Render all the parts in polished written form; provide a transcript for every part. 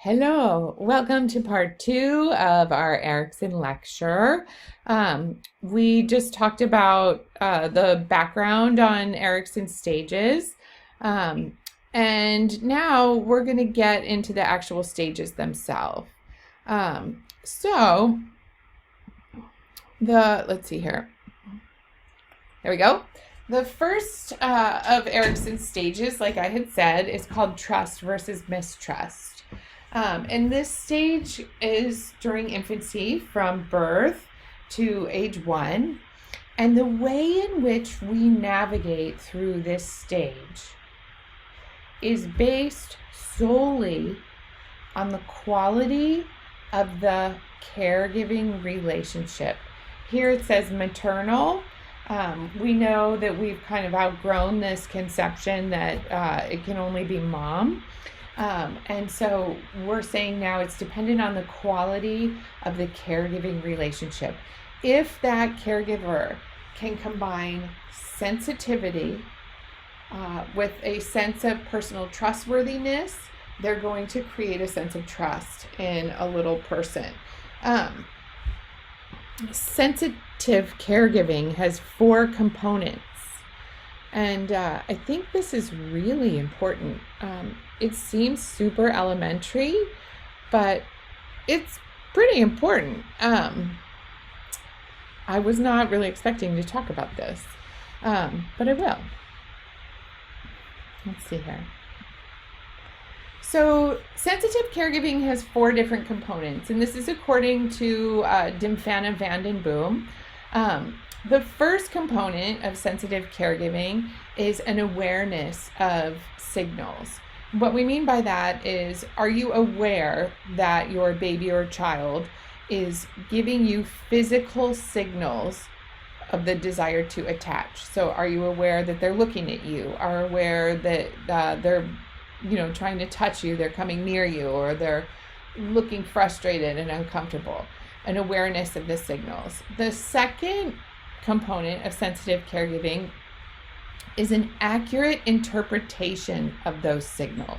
Hello, welcome to part two of our Erickson lecture. We just talked about the background on Erickson stages, um, and now we're going to get into the actual stages themselves. So, let's see here. There we go. The first of Erickson's stages, like I had said, is called trust versus mistrust. And this stage is during infancy from birth to age 1. And the way in which we navigate through this stage is based solely on the quality of the caregiving relationship. Here it says maternal. We know that we've kind of outgrown this conception that it can only be mom. And so we're saying now it's dependent on the quality of the caregiving relationship. If that caregiver can combine sensitivity with a sense of personal trustworthiness, they're going to create a sense of trust in a little person. Sensitive caregiving has 4 components. And I think this is really important. It seems super elementary, but it's pretty important. I was not really expecting to talk about this, but I will. Let's see here. So sensitive caregiving has 4 different components, and this is according to Dymphana van den Boom. The first component of sensitive caregiving is an awareness of signals. What we mean by that is, are you aware that your baby or child is giving you physical signals of the desire to attach? So are you aware that they're looking at you? Are aware that they're trying to touch you, they're coming near you, or they're looking frustrated and uncomfortable? An awareness of the signals. The second component of sensitive caregiving is an accurate interpretation of those signals.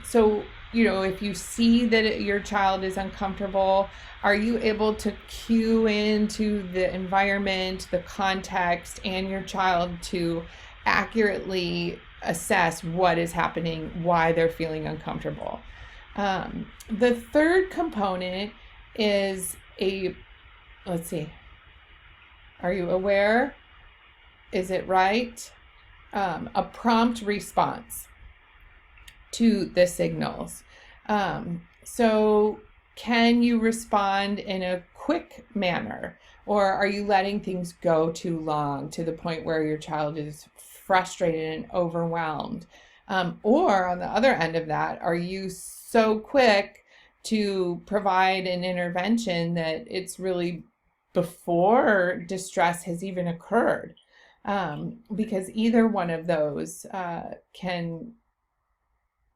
So, if you see that your child is uncomfortable, are you able to cue into the environment, the context, and your child to accurately assess what is happening, why they're feeling uncomfortable? The third component is let's see. Are you aware? Is it right? A prompt response to the signals. So can you respond in a quick manner? Or are you letting things go too long to the point where your child is frustrated and overwhelmed? Or on the other end of that, are you so quick to provide an intervention that it's really before distress has even occurred? Because either one of those can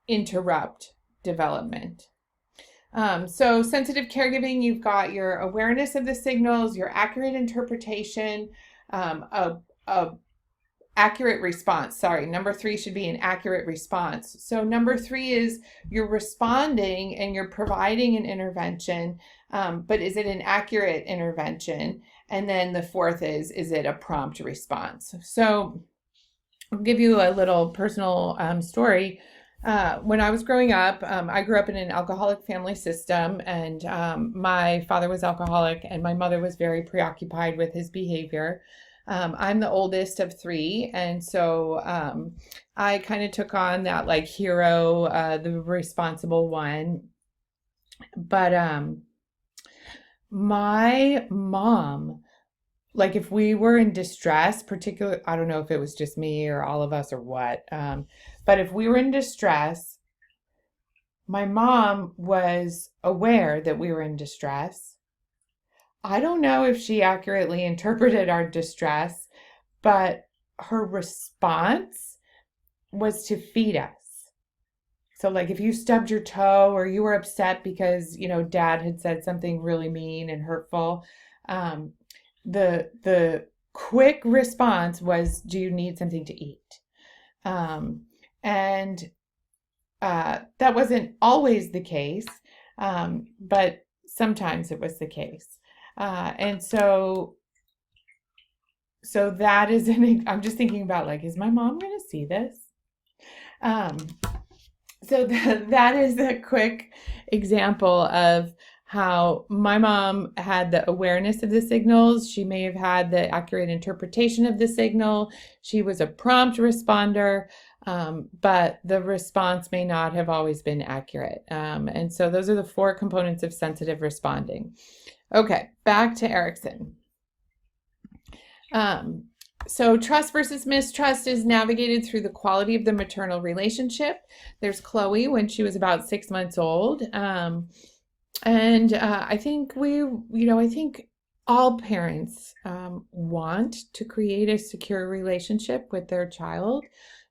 interrupt development. So sensitive caregiving, you've got your awareness of the signals, your accurate interpretation, a accurate response. Sorry, number 3 should be an accurate response. So number 3 is you're responding and you're providing an intervention, but is it an accurate intervention? And then the 4th is it a prompt response? So I'll give you a little personal story. When I was growing up, I grew up in an alcoholic family system, and my father was alcoholic and my mother was very preoccupied with his behavior. I'm the oldest of 3, and so I kind of took on that like hero, the responsible one. But my mom, like if we were in distress, particularly, I don't know if it was just me or all of us or what, but if we were in distress, my mom was aware that we were in distress. I don't know if she accurately interpreted our distress, but her response was to feed us. So like if you stubbed your toe or you were upset because, dad had said something really mean and hurtful, the quick response was, do you need something to eat? And that wasn't always the case, but sometimes it was the case. And so that is I'm just thinking about like, is my mom going to see this? Um, so that is a quick example of how my mom had the awareness of the signals. She may have had the accurate interpretation of the signal. She was a prompt responder, but the response may not have always been accurate. And so those are the 4 components of sensitive responding. Okay, back to Erikson. So trust versus mistrust is navigated through the quality of the maternal relationship. There's Chloe when she was about 6 months old. I think I think all parents want to create a secure relationship with their child.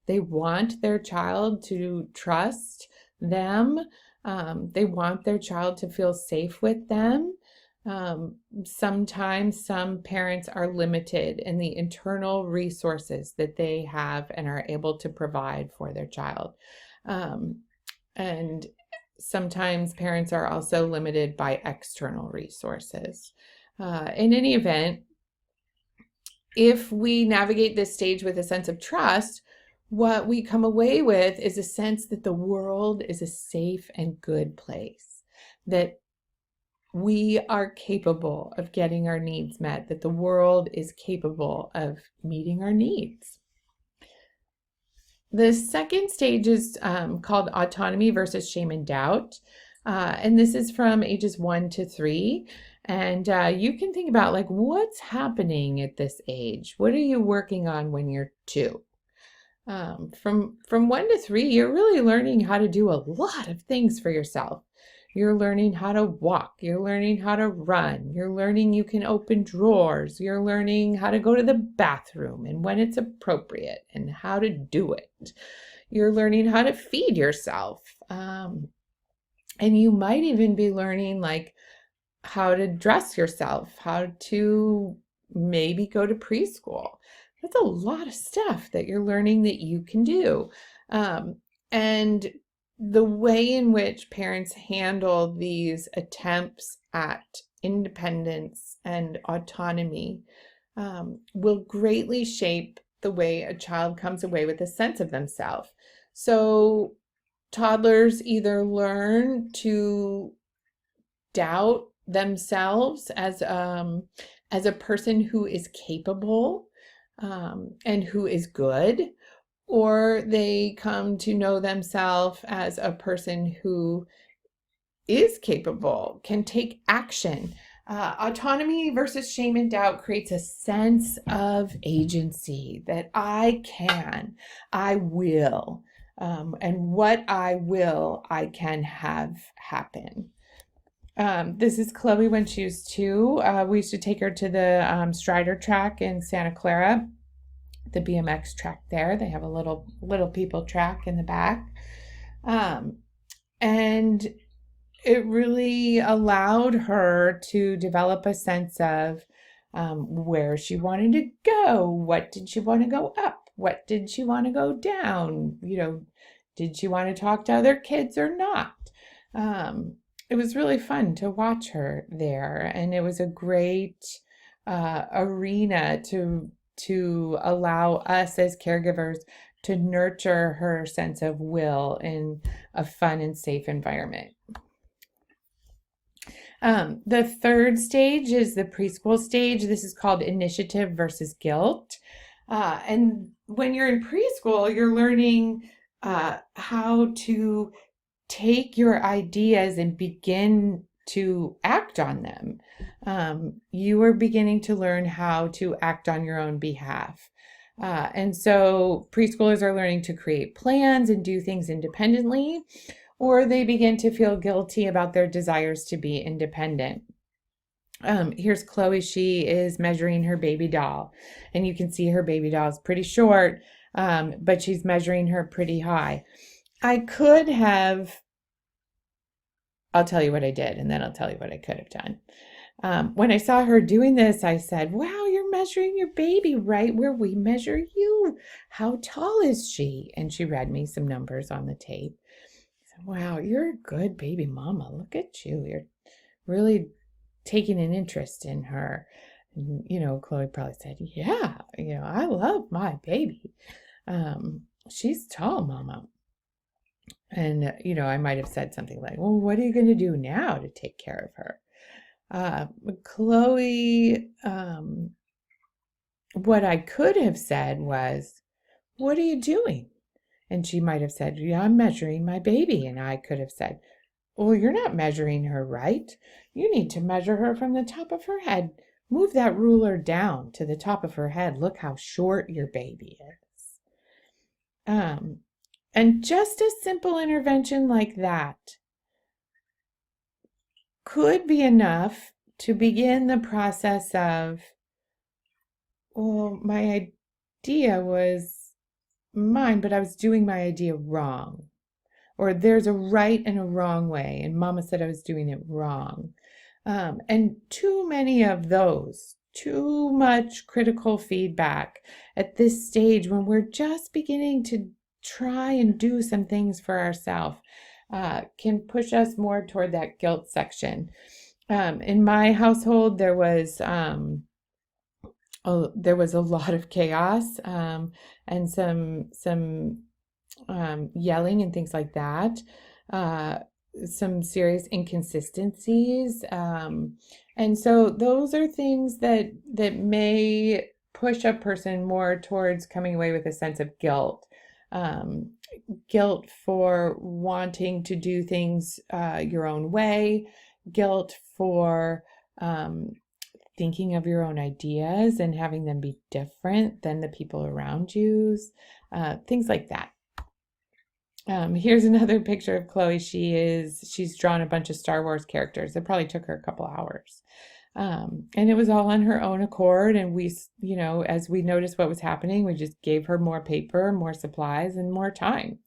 They want their child to trust them. They want their child to feel safe with them. Sometimes some parents are limited in the internal resources that they have and are able to provide for their child. And sometimes parents are also limited by external resources. In any event, if we navigate this stage with a sense of trust, what we come away with is a sense that the world is a safe and good place, that we are capable of getting our needs met, that the world is capable of meeting our needs. The second stage is called autonomy versus shame and doubt. And this is from ages 1 to 3. And you can think about like, what's happening at this age? What are you working on when you're 2? From 1 to 3, you're really learning how to do a lot of things for yourself. You're learning how to walk. You're learning how to run. You're learning you can open drawers. You're learning how to go to the bathroom and when it's appropriate and how to do it. You're learning how to feed yourself. And you might even be learning like how to dress yourself, how to maybe go to preschool. That's a lot of stuff that you're learning that you can do. And the way in which parents handle these attempts at independence and autonomy will greatly shape the way a child comes away with a sense of themselves. So toddlers either learn to doubt themselves as a person who is capable and who is good, or they come to know themselves as a person who is capable, can take action. Autonomy versus shame and doubt creates a sense of agency, that I can, I will, and what I will, I can have happen. This is Chloe when she was 2. We used to take her to the Strider track in Santa Clara, the BMX track there. They have a little people track in the back. And it really allowed her to develop a sense of where she wanted to go. What did she want to go up? What did she want to go down? Did she want to talk to other kids or not? It was really fun to watch her there. And it was a great arena to allow us as caregivers to nurture her sense of will in a fun and safe environment. The third stage is the preschool stage. This is called initiative versus guilt. And when you're in preschool, you're learning how to take your ideas and begin to act on them. You are beginning to learn how to act on your own behalf. And so preschoolers are learning to create plans and do things independently, or they begin to feel guilty about their desires to be independent. Here's Chloe. She is measuring her baby doll, and you can see her baby doll is pretty short, but she's measuring her pretty high. I'll tell you what I did, and then I'll tell you what I could have done. When I saw her doing this, I said, wow, you're measuring your baby right where we measure you. How tall is she? And she read me some numbers on the tape. Wow, you're a good baby mama. Look at you. You're really taking an interest in her. And, Chloe probably said, yeah, I love my baby. She's tall, mama. And, I might have said something like, well, what are you going to do now to take care of her? Chloe, what I could have said was, what are you doing? And she might have said, yeah, I'm measuring my baby. And I could have said, well, you're not measuring her right. You need to measure her from the top of her head. Move that ruler down to the top of her head. Look how short your baby is. And just a simple intervention like that could be enough to begin the process of, well, my idea was mine, but I was doing my idea wrong. Or there's a right and a wrong way, and mama said I was doing it wrong. And too many of those, too much critical feedback at this stage when we're just beginning to try and do some things for ourselves can push us more toward that guilt section. In my household, there was a lot of chaos and some yelling and things like that. Some serious inconsistencies. And so those are things that may push a person more towards coming away with a sense of guilt. Guilt for wanting to do things your own way, guilt for thinking of your own ideas and having them be different than the people around you's, things like that. Here's another picture of Chloe. She's drawn a bunch of Star Wars characters. It probably took her a couple hours. And it was all on her own accord. And we, as we noticed what was happening, we just gave her more paper, more supplies, and more time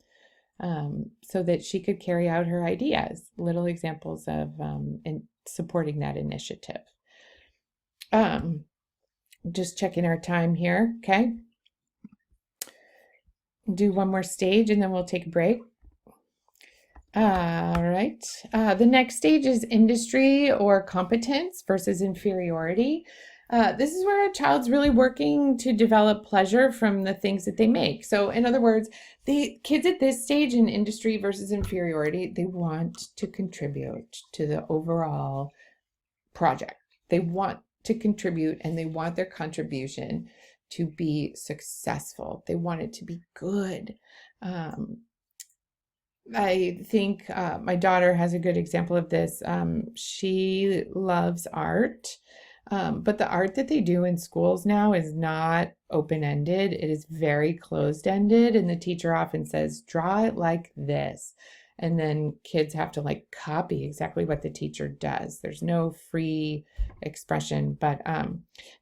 so that she could carry out her ideas. Little examples of in supporting that initiative. Just checking our time here. Okay. Do one more stage and then we'll take a break. All right. The next stage is industry or competence versus inferiority. This is where a child's really working to develop pleasure from the things that they make. So in other words, the kids at this stage in industry versus inferiority, they want to contribute to the overall project. They want to contribute and they want their contribution to be successful. They want it to be good. I think my daughter has a good example of this. She loves art, but the art that they do in schools now is not open-ended. It is very closed-ended, and the teacher often says, draw it like this. And then kids have to like copy exactly what the teacher does. There's no free expression, but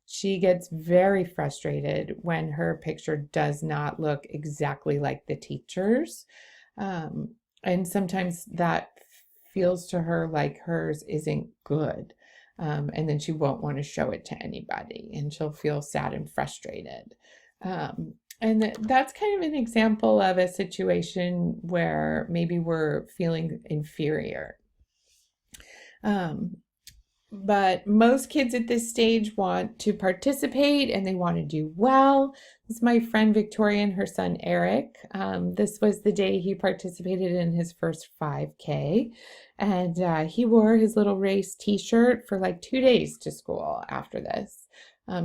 she gets very frustrated when her picture does not look exactly like the teacher's. And sometimes that feels to her like hers isn't good. And then she won't want to show it to anybody and she'll feel sad and frustrated. And that's kind of an example of a situation where maybe we're feeling inferior. But most kids at this stage want to participate and they want to do well. This is my friend Victoria and her son Eric. This was the day he participated in his first 5K. And he wore his little race t-shirt for like 2 days to school after this.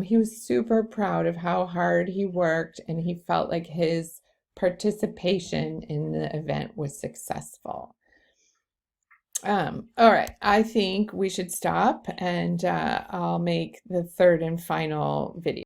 He was super proud of how hard he worked and he felt like his participation in the event was successful. All right, I think we should stop and I'll make the third and final video.